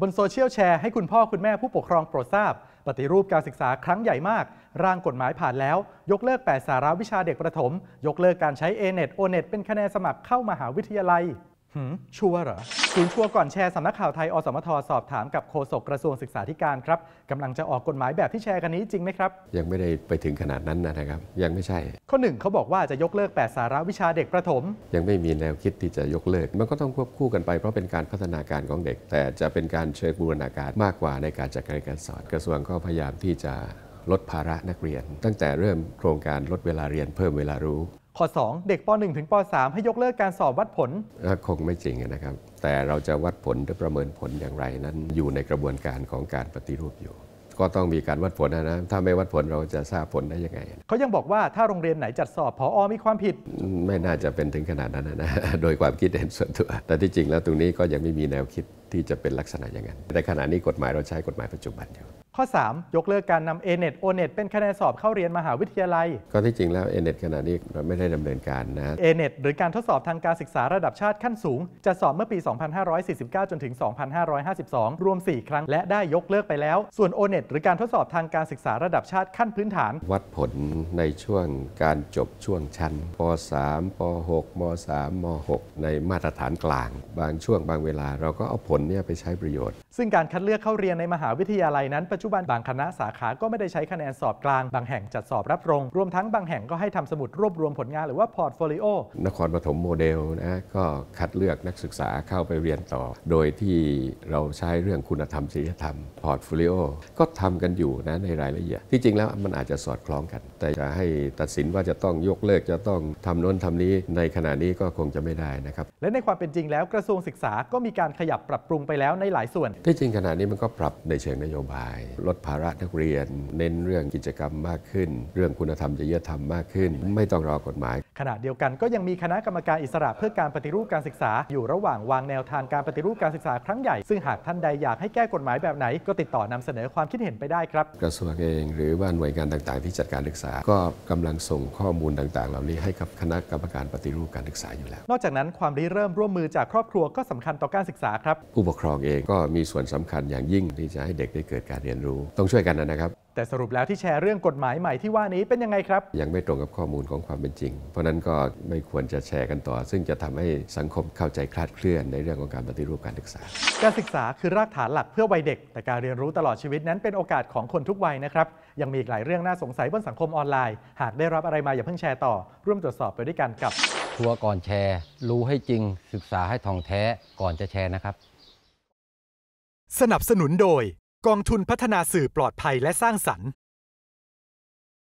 บนโซเชียลแชร์ให้คุณพ่อคุณแม่ผู้ปกครองโปรดทราบปฏิรูปการศึกษาครั้งใหญ่มากร่างกฎหมายผ่านแล้วยกเลิก8สาระวิชาเด็กประถมยกเลิกการใช้ A-NET O-NET เป็นคะแนนสมัครเข้ามหาวิทยาลัยชัวร์เหรอศูนย์ชัวร์ก่อนแชร์สำนักข่าวไทยอสมทสอบถามกับโฆษกกระทรวงศึกษาธิการครับกำลังจะออกกฎหมายแบบที่แชร์กันนี้จริงไหมครับยังไม่ได้ไปถึงขนาดนั้นนะครับยังไม่ใช่ข้อ1เขาบอกว่าจะยกเลิก8สาระวิชาเด็กประถมยังไม่มีแนวคิดที่จะยกเลิกมันก็ต้องควบคู่กันไปเพราะเป็นการพัฒนาการของเด็กแต่จะเป็นการเชิงบูรณาการมากกว่าในการจัดการเรียนการสอนกระทรวงก็พยายามที่จะลดภาระนักเรียนตั้งแต่เริ่มโครงการลดเวลาเรียนเพิ่มเวลารู้ข้อ2เด็กป .1 ถึงป .3 ให้ยกเลิกการสอบวัดผลคงไม่จริงนะครับแต่เราจะวัดผลหรือประเมินผลอย่างไรนั้นอยู่ในกระบวนการของการปฏิรูปอยู่ก็ต้องมีการวัดผลนะถ้าไม่วัดผลเราจะทราบผลได้ยังไงเขายังบอกว่าถ้าโรงเรียนไหนจัดสอบผอ.มีความผิดไม่น่าจะเป็นถึงขนาดนั้นนะโดยความคิดเห็นส่วนตัวแต่ที่จริงแล้วตรงนี้ก็ยังไม่มีแนวคิดที่จะเป็นลักษณะอย่างนั้นในขณะนี้กฎหมายเราใช้กฎหมายปัจจุบันอยู่ข้อ3ยกเลิกการนำ A-NET O-NET เป็นคะแนนสอบเข้าเรียนมหาวิทยาลัยก็ที่จริงแล้ว A-NET ขณะนี้เราไม่ได้ดำเนินการนะ A-NET หรือการทดสอบทางการศึกษาระดับชาติขั้นสูงจะสอบเมื่อปี 2549 จนถึง 2552 รวม 4 ครั้งและได้ยกเลิกไปแล้วส่วน O-NET หรือการทดสอบทางการศึกษาระดับชาติขั้นพื้นฐานวัดผลในช่วงการจบช่วงชั้นป .3 ป .6 ม .3 ม .6 ในมาตรฐานกลางบางช่วงบางเวลาเราก็เอาผลนี้ไปใช้ประโยชน์ซึ่งการคัดเลือกเข้าเรียนในมหาวิทยาลัยนั้นปัจจุบันบางคณะสาขาก็ไม่ได้ใช้คะแนนสอบกลางบางแห่งจัดสอบรับตรงรวมทั้งบางแห่งก็ให้ทำสมุดรวบรวมผลงานหรือว่าพอร์ตโฟลิโอนครปฐมโมเดลนะก็คัดเลือกนักศึกษาเข้าไปเรียนต่อโดยที่เราใช้เรื่องคุณธรรมจริยธรรมพอร์ตโฟลิโอก็ทำกันอยู่นะในรายละเอียดที่จริงแล้วมันอาจจะสอดคล้องกันแต่จะให้ตัดสินว่าจะต้องยกเลิกจะต้องทำโน้นทำนี้ในขณะนี้ก็คงจะไม่ได้นะครับและในความเป็นจริงแล้วกระทรวงศึกษาก็มีการขยับปรับปรุงไปแล้วในหลายส่วนที่จริงขณะนี้มันก็ปรับในเชิงนโยบายลดภาระนักเรียนเน้นเรื่องกิจกรรมมากขึ้นเรื่องคุณธรรมจริยธรรมมากขึ้นไม่ต้องรอกฎหมายขณะเดียวกันก็ยังมีคณะกรรมการอิสระเพื่อการปฏิรูปการศึกษาอยู่ระหว่างวางแนวทางการปฏิรูปการศึกษาครั้งใหญ่ซึ่งหากท่านใดอยากให้แก้กฎหมายแบบไหนก็ติดต่อนำเสนอความคิดเห็นไปได้ครับกระทรวงเองหรือว่าหน่วยงานต่างๆที่จัดการศึกษาก็กำลังส่งข้อมูลต่างๆเหล่านี้ให้กับคณะกรรมการปฏิรูปการศึกษาอยู่แล้วนอกจากนั้นความริเริ่มร่วมมือจากครอบครัวก็สำคัญต่อการศึกษาครับผู้ปกครองเองก็มีส่วนสำคัญอย่างยิ่งที่จะให้เด็กได้เกิดการเรียนรู้ต้องช่วยกันนะครับแต่สรุปแล้วที่แชร์เรื่องกฎหมายใหม่ที่ว่านี้เป็นยังไงครับยังไม่ตรงกับข้อมูลของความเป็นจริงเพราะนั้นก็ไม่ควรจะแชร์กันต่อซึ่งจะทำให้สังคมเข้าใจคลาดเคลื่อนในเรื่องของการปฏิรูปการศึกษาการศึกษาคือรากฐานหลักเพื่อวัยเด็กแต่การเรียนรู้ตลอดชีวิตนั้นเป็นโอกาสของคนทุกวัยนะครับยังมีอีกหลายเรื่องน่าสงสัยบนสังคมออนไลน์หากได้รับอะไรมาอย่าเพิ่งแชร์ต่อร่วมตรวจสอบไปด้วยกันกับชัวร์ก่อนแชร์รู้ให้จริงศึกษาให้ท่องแท้ก่อนจะแชร์นะครับสนับสนุนโดยกองทุนพัฒนาสื่อปลอดภัยและสร้างสรรค์